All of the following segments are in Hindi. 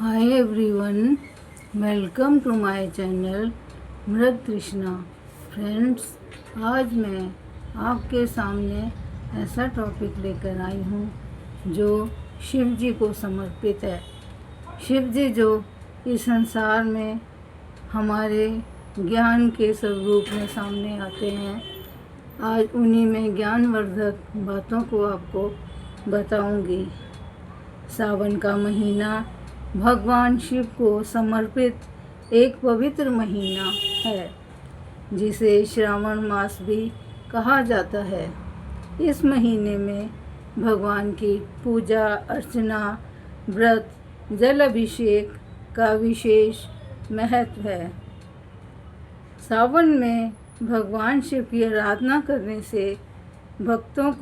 Hi everyone, welcome to my channel Mrig Krishna. Friends, आज मैं आपके सामने ऐसा टॉपिक लेकर आई हूँ जो शिव जी को समर्पित है। शिव जी जो इस संसार में हमारे ज्ञान के स्वरूप में सामने आते हैं, आज उन्हीं में ज्ञानवर्धक बातों को आपको बताऊंगी। सावन का महीना भगवान शिव को समर्पित एक पवित्र महीना है, जिसे श्रावण मास भी कहा जाता है। इस महीने में भगवान की पूजा अर्चना, व्रत, जल अभिषेक का विशेष महत्व है। सावन में भगवान शिव की आराधना करने से भक्तों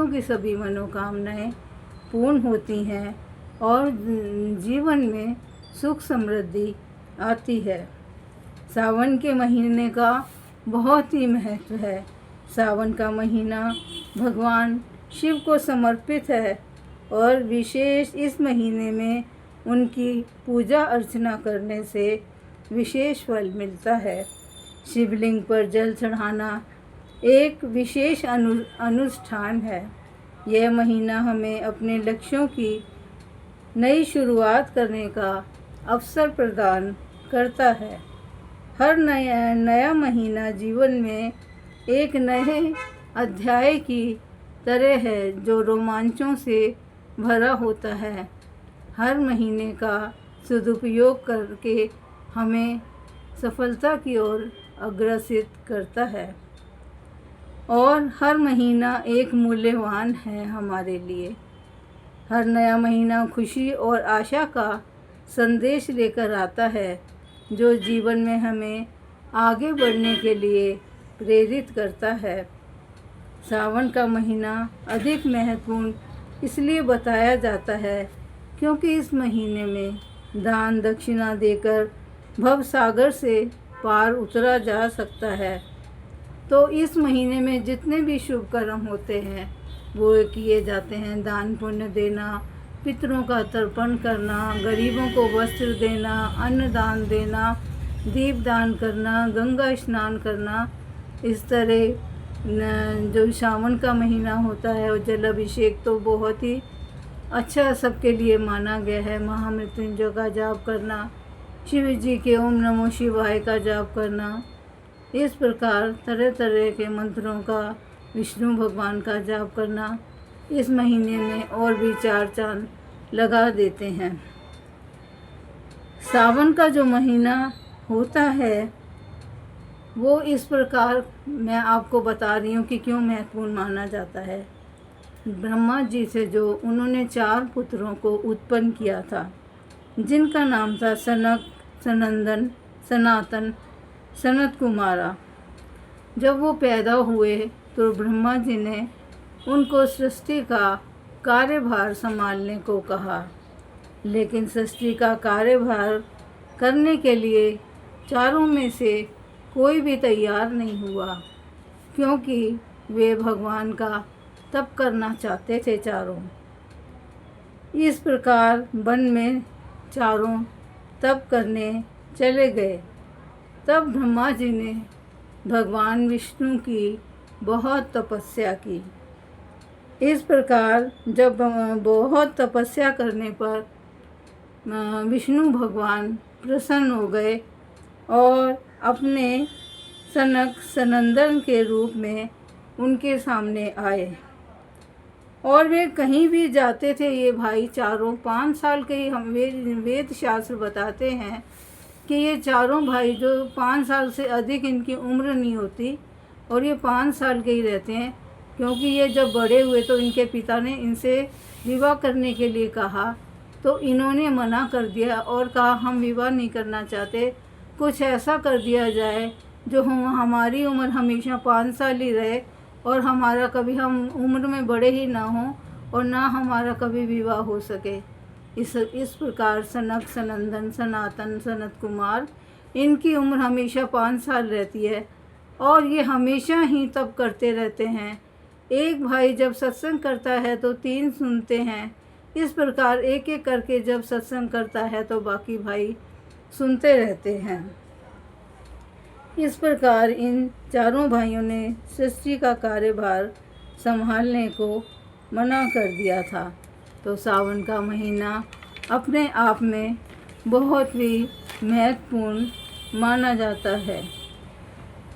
की सभी मनोकामनाएं पूर्ण होती हैं और जीवन में सुख समृद्धि आती है। सावन के महीने का बहुत ही महत्व है। सावन का महीना भगवान शिव को समर्पित है और विशेष इस महीने में उनकी पूजा अर्चना करने से विशेष फल मिलता है। शिवलिंग पर जल चढ़ाना एक विशेष अनुष्ठान है। यह महीना हमें अपने लक्ष्यों की नई शुरुआत करने का अवसर प्रदान करता है। हर नया महीना जीवन में एक नए अध्याय की तरह है जो रोमांचों से भरा होता है। हर महीने का सदुपयोग करके हमें सफलता की ओर अग्रसित करता है और हर महीना एक मूल्यवान है हमारे लिए। हर नया महीना खुशी और आशा का संदेश लेकर आता है, जो जीवन में हमें आगे बढ़ने के लिए प्रेरित करता है। सावन का महीना अधिक महत्वपूर्ण इसलिए बताया जाता है क्योंकि इस महीने में दान दक्षिणा देकर भव सागर से पार उतरा जा सकता है। तो इस महीने में जितने भी शुभ कर्म होते हैं वो किए जाते हैं। दान पुण्य देना, पितरों का तर्पण करना, गरीबों को वस्त्र देना, अन्न दान देना, दीप दान करना, गंगा स्नान करना। इस तरह जो सावन का महीना होता है और जल अभिषेक तो बहुत ही अच्छा सबके लिए माना गया है। महामृत्युंजय का जाप करना, शिव जी के ओम नमो शिवाय का जाप करना, इस प्रकार तरह तरह के मंत्रों का, विष्णु भगवान का जाप करना इस महीने में और भी चार चांद लगा देते हैं। सावन का जो महीना होता है वो इस प्रकार मैं आपको बता रही हूँ कि क्यों महत्वपूर्ण माना जाता है। ब्रह्मा जी से जो उन्होंने 4 पुत्रों को उत्पन्न किया था, जिनका नाम था सनक, सनंदन, सनातन, सनत कुमारा। जब वो पैदा हुए तो ब्रह्मा जी ने उनको सृष्टि का कार्यभार संभालने को कहा, लेकिन सृष्टि का कार्यभार करने के लिए चारों में से कोई भी तैयार नहीं हुआ, क्योंकि वे भगवान का तप करना चाहते थे चारों। इस प्रकार वन में चारों तप करने चले गए। तब ब्रह्मा जी ने भगवान विष्णु की बहुत तपस्या की। इस प्रकार जब बहुत तपस्या करने पर विष्णु भगवान प्रसन्न हो गए और अपने सनक सनंदन के रूप में उनके सामने आए। और वे कहीं भी जाते थे, ये भाई चारों 5 साल के ही, हम वेद शास्त्र बताते हैं कि ये चारों भाई जो 5 साल से अधिक इनकी उम्र नहीं होती और ये 5 साल के ही रहते हैं, क्योंकि ये जब बड़े हुए तो इनके पिता ने इनसे विवाह करने के लिए कहा, तो इन्होंने मना कर दिया और कहा हम विवाह नहीं करना चाहते, कुछ ऐसा कर दिया जाए जो हमारी उम्र हमेशा 5 साल ही रहे और हमारा कभी हम उम्र में बड़े ही ना हों और ना हमारा कभी विवाह हो सके। इस प्रकार सनक, सनंदन, सनातन, सनत कुमार, इनकी उम्र हमेशा 5 साल रहती है और ये हमेशा ही तप करते रहते हैं। एक भाई जब सत्संग करता है तो 3 सुनते हैं, इस प्रकार एक एक करके जब सत्संग करता है तो बाकी भाई सुनते रहते हैं। इस प्रकार इन चारों भाइयों ने सृष्टि का कार्यभार संभालने को मना कर दिया था। तो सावन का महीना अपने आप में बहुत ही महत्वपूर्ण माना जाता है।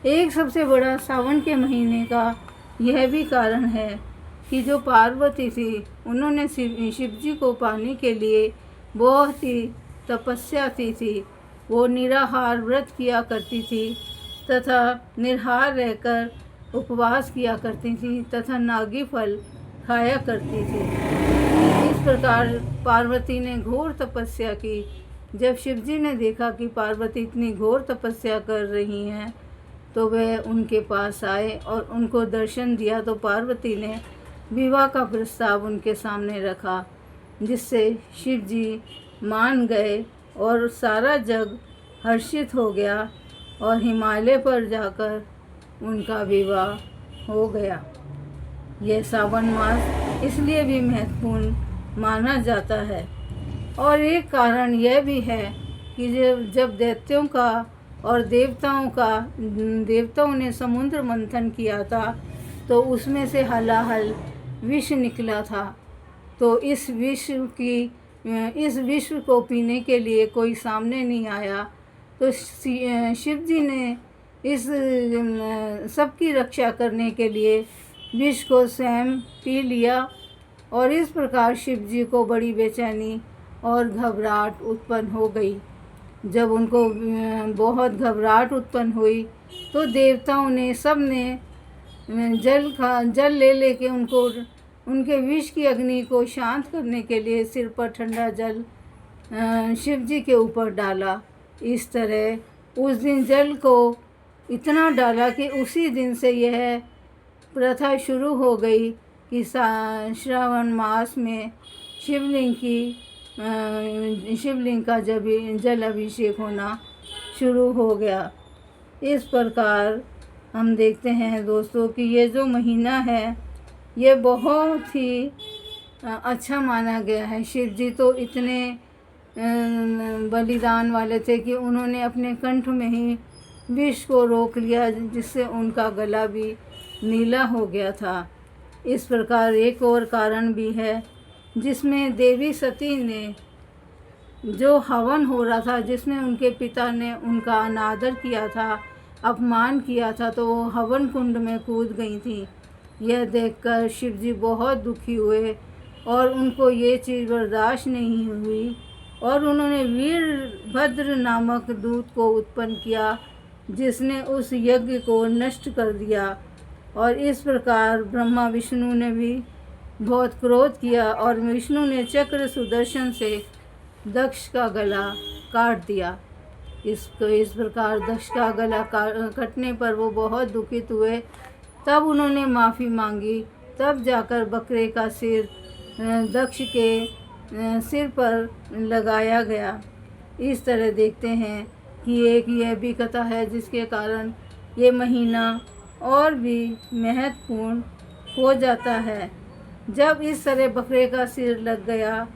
एक सबसे बड़ा सावन के महीने का यह भी कारण है कि जो पार्वती थी उन्होंने शिव जी को पाने के लिए बहुत ही तपस्या की थी। वो निराहार व्रत किया करती थी तथा निराहार रहकर उपवास किया करती थी तथा नागी फल खाया करती थी। इस प्रकार पार्वती ने घोर तपस्या की। जब शिवजी ने देखा कि पार्वती इतनी घोर तपस्या कर रही हैं तो वह उनके पास आए और उनको दर्शन दिया। तो पार्वती ने विवाह का प्रस्ताव उनके सामने रखा, जिससे शिवजी मान गए और सारा जग हर्षित हो गया और हिमालय पर जाकर उनका विवाह हो गया। यह सावन मास इसलिए भी महत्वपूर्ण माना जाता है। और एक कारण यह भी है कि जब दैत्यों का और देवताओं ने समुद्र मंथन किया था तो उसमें से हलाहल विष निकला था। तो इस विष को पीने के लिए कोई सामने नहीं आया। तो शिव जी ने इस सबकी रक्षा करने के लिए विष को स्वयं पी लिया और इस प्रकार शिव जी को बड़ी बेचैनी और घबराहट उत्पन्न हो गई। जब उनको बहुत घबराहट उत्पन्न हुई तो देवताओं ने सब ने जल ले लेके उनके विष की अग्नि को शांत करने के लिए सिर पर ठंडा जल शिव जी के ऊपर डाला। इस तरह उस दिन जल को इतना डाला कि उसी दिन से यह प्रथा शुरू हो गई कि श्रावण मास में शिवलिंग का जल अभिषेक होना शुरू हो गया। इस प्रकार हम देखते हैं दोस्तों कि ये जो महीना है ये बहुत ही अच्छा माना गया है। शिव जी तो इतने बलिदान वाले थे कि उन्होंने अपने कंठ में ही विष को रोक लिया, जिससे उनका गला भी नीला हो गया था। इस प्रकार एक और कारण भी है जिसमें देवी सती ने जो हवन हो रहा था, जिसमें उनके पिता ने उनका अनादर किया था, अपमान किया था, तो वो हवन कुंड में कूद गई थी। यह देखकर शिव जी बहुत दुखी हुए और उनको ये चीज़ बर्दाश्त नहीं हुई और उन्होंने वीरभद्र नामक दूत को उत्पन्न किया, जिसने उस यज्ञ को नष्ट कर दिया। और इस प्रकार ब्रह्मा विष्णु ने भी बहुत क्रोध किया और विष्णु ने चक्र सुदर्शन से दक्ष का गला काट दिया। इस प्रकार दक्ष का गला कटने पर वो बहुत दुखित हुए। तब उन्होंने माफ़ी मांगी। तब जाकर बकरे का सिर दक्ष के सिर पर लगाया गया। इस तरह देखते हैं कि एक यह भी कथा है जिसके कारण ये महीना और भी महत्वपूर्ण हो जाता है। जब इस तरह बकरे का सिर लग गया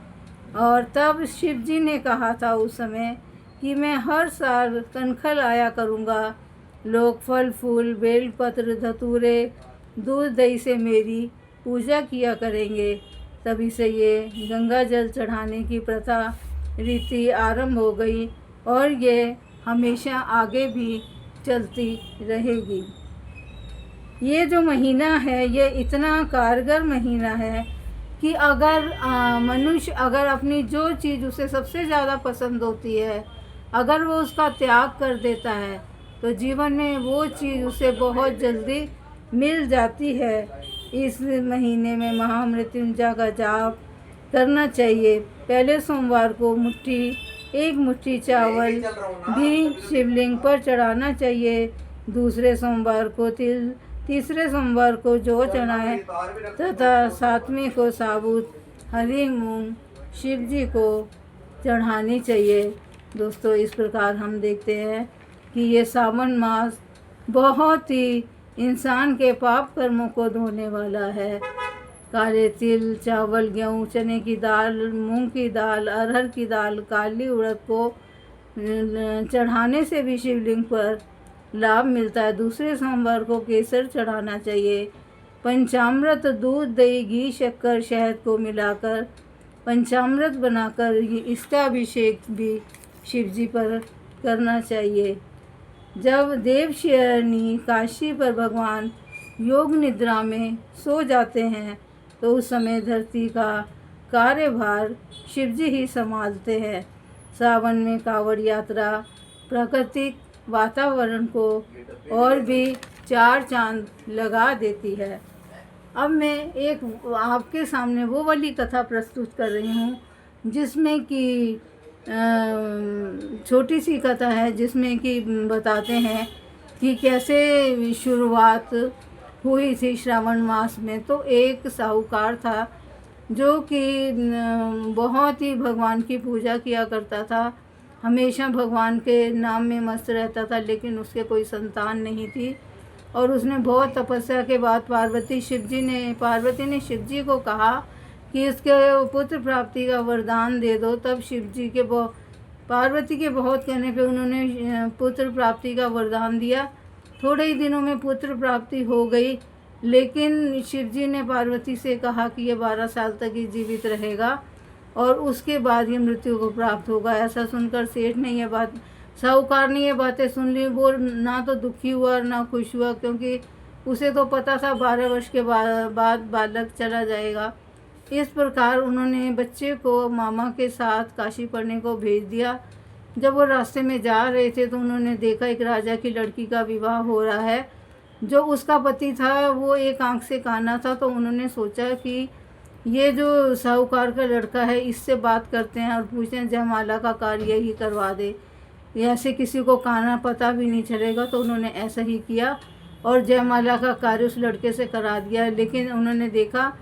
और तब शिव जी ने कहा था उस समय कि मैं हर साल कनखल आया करूँगा। लोग फल फूल बेलपत्र धतूरे दूध दही से मेरी पूजा किया करेंगे। तभी से ये गंगा जल चढ़ाने की प्रथा रीति आरंभ हो गई और ये हमेशा आगे भी चलती रहेगी। ये जो महीना है ये इतना कारगर महीना है कि अगर मनुष्य अगर अपनी जो चीज़ उसे सबसे ज़्यादा पसंद होती है, अगर वो उसका त्याग कर देता है तो जीवन में वो चीज़ उसे बहुत जल्दी मिल जाती है। इस महीने में महामृत्युंजय का जाप करना चाहिए। पहले सोमवार को एक मुट्ठी चावल भी शिवलिंग पर चढ़ाना चाहिए। दूसरे सोमवार को तिल, तीसरे सोमवार को जौ चढ़ाएं तथा सातवें को साबुत हरी मूंग शिव जी को चढ़ानी चाहिए। दोस्तों, इस प्रकार हम देखते हैं कि ये सावन मास बहुत ही इंसान के पाप कर्मों को धोने वाला है। काले तिल, चावल, गेहूँ, चने की दाल, मूंग की दाल, अरहर की दाल, काली उड़द को चढ़ाने से भी शिवलिंग पर लाभ मिलता है। दूसरे सोमवार को केसर चढ़ाना चाहिए। पंचामृत दूध, दही, घी, शक्कर, शहद को मिलाकर पंचामृत बनाकर इसका अभिषेक भी शिव जी पर करना चाहिए। जब देवशयनी काशी पर भगवान योग निद्रा में सो जाते हैं तो उस समय धरती का कार्यभार शिवजी ही संभालते हैं। सावन में कांवड़ यात्रा प्राकृतिक वातावरण को और भी चार चांद लगा देती है। अब मैं एक आपके सामने वो वाली कथा प्रस्तुत कर रही हूँ जिसमें कि छोटी सी कथा है, जिसमें कि बताते हैं कि कैसे शुरुआत हुई थी श्रावण मास में। तो एक साहूकार था जो कि बहुत ही भगवान की पूजा किया करता था, हमेशा भगवान के नाम में मस्त रहता था, लेकिन उसके कोई संतान नहीं थी। और उसने बहुत तपस्या के बाद पार्वती ने शिव जी को कहा कि इसके पुत्र प्राप्ति का वरदान दे दो। तब शिव जी के पार्वती के बहुत कहने पे उन्होंने पुत्र प्राप्ति का वरदान दिया। थोड़े ही दिनों में पुत्र प्राप्ति हो गई, लेकिन शिव जी ने पार्वती से कहा कि ये 12 साल तक ही जीवित रहेगा और उसके बाद ये मृत्यु को प्राप्त होगा। ऐसा सुनकर सेठ ने साहूकार ने ये बातें सुन ली। वो ना तो दुखी हुआ ना खुश हुआ, क्योंकि उसे तो पता था 12 वर्ष के बाद बालक चला जाएगा। इस प्रकार उन्होंने बच्चे को मामा के साथ काशी पढ़ने को भेज दिया। जब वो रास्ते में जा रहे थे तो उन्होंने देखा एक राजा की लड़की का विवाह हो रहा है। जो उसका पति था वो एक आंख से काना था, तो उन्होंने सोचा कि ये जो साहूकार का लड़का है इससे बात करते हैं और पूछते हैं जयमाला का कार्य ही करवा दे, ऐसे किसी को काना पता भी नहीं चलेगा। तो उन्होंने ऐसा ही किया और जयमाला का कार्य उस लड़के से करा दिया। लेकिन उन्होंने देखा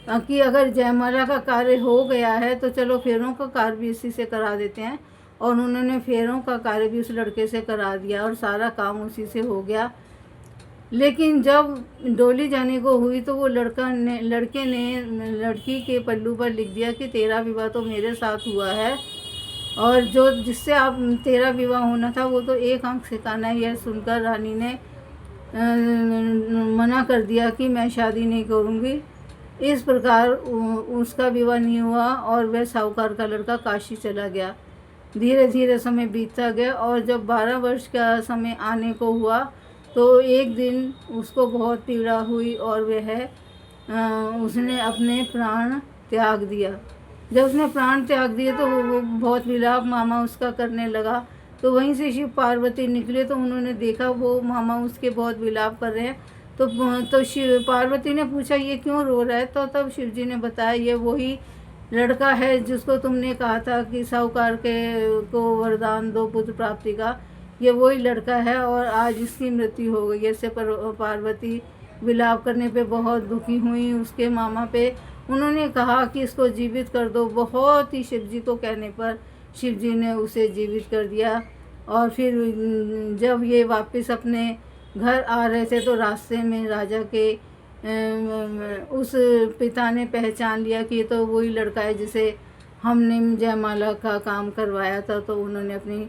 कि अगर जयमाला का कार्य हो गया है तो चलो फेरों का कार्य भी इसी से करा देते हैं। और उन्होंने फेरों का कार्य भी उस लड़के से करा दिया और सारा काम उसी से हो गया। लेकिन जब डोली जाने को हुई तो वो लड़के ने लड़की के पल्लू पर लिख दिया कि तेरा विवाह तो मेरे साथ हुआ है और जो जिससे आप तेरा विवाह होना था वो तो एक आंख से काना है। यह सुनकर रानी ने मना कर दिया कि मैं शादी नहीं करूँगी। इस प्रकार उसका विवाह नहीं हुआ और वह साहूकार का लड़का काशी चला गया। धीरे धीरे समय बीतता गया और जब 12 वर्ष का समय आने को हुआ तो एक दिन उसको बहुत पीड़ा हुई और उसने अपने प्राण त्याग दिया। जब उसने प्राण त्याग दिए तो वो बहुत विलाप मामा उसका करने लगा। तो वहीं से शिव पार्वती निकले तो उन्होंने देखा वो मामा उसके बहुत विलाप कर रहे हैं। तो शिव पार्वती ने पूछा ये क्यों रो रहा है। तो तब शिव जी ने बताया ये वही लड़का है जिसको तुमने कहा था कि साहूकार को वरदान दो पुत्र प्राप्ति का, ये वही लड़का है और आज इसकी मृत्यु हो गई। ऐसे पार्वती विलाप करने पे बहुत दुखी हुई उसके मामा पे। उन्होंने कहा कि इसको जीवित कर दो। बहुत ही शिव जी को कहने पर शिव जी ने उसे जीवित कर दिया। और फिर जब ये वापस अपने घर आ रहे थे तो रास्ते में राजा के उस पिता ने पहचान लिया कि ये तो वही लड़का है जिसे हमने जयमाला का काम करवाया था। तो उन्होंने अपनी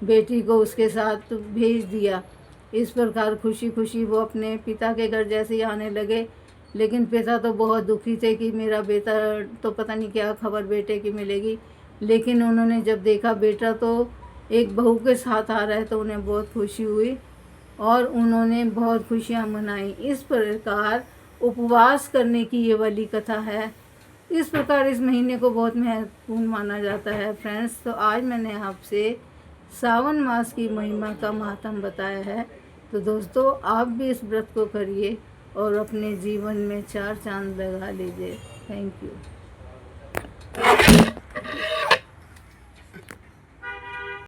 बेटी को उसके साथ भेज दिया। इस प्रकार खुशी खुशी वो अपने पिता के घर जैसे ही आने लगे। लेकिन पिता तो बहुत दुखी थे कि मेरा बेटा तो पता नहीं क्या खबर बेटे की मिलेगी। लेकिन उन्होंने जब देखा बेटा तो एक बहू के साथ आ रहा है तो उन्हें बहुत खुशी हुई और उन्होंने बहुत खुशियाँ मनाई। इस प्रकार उपवास करने की ये वाली कथा है। इस प्रकार इस महीने को बहुत महत्वपूर्ण माना जाता है फ्रेंड्स। तो आज मैंने आपसे सावन मास की महिमा का मातम बताया है। तो दोस्तों आप भी इस व्रत को करिए और अपने जीवन में 4 चांद लगा लीजिए। Thank you.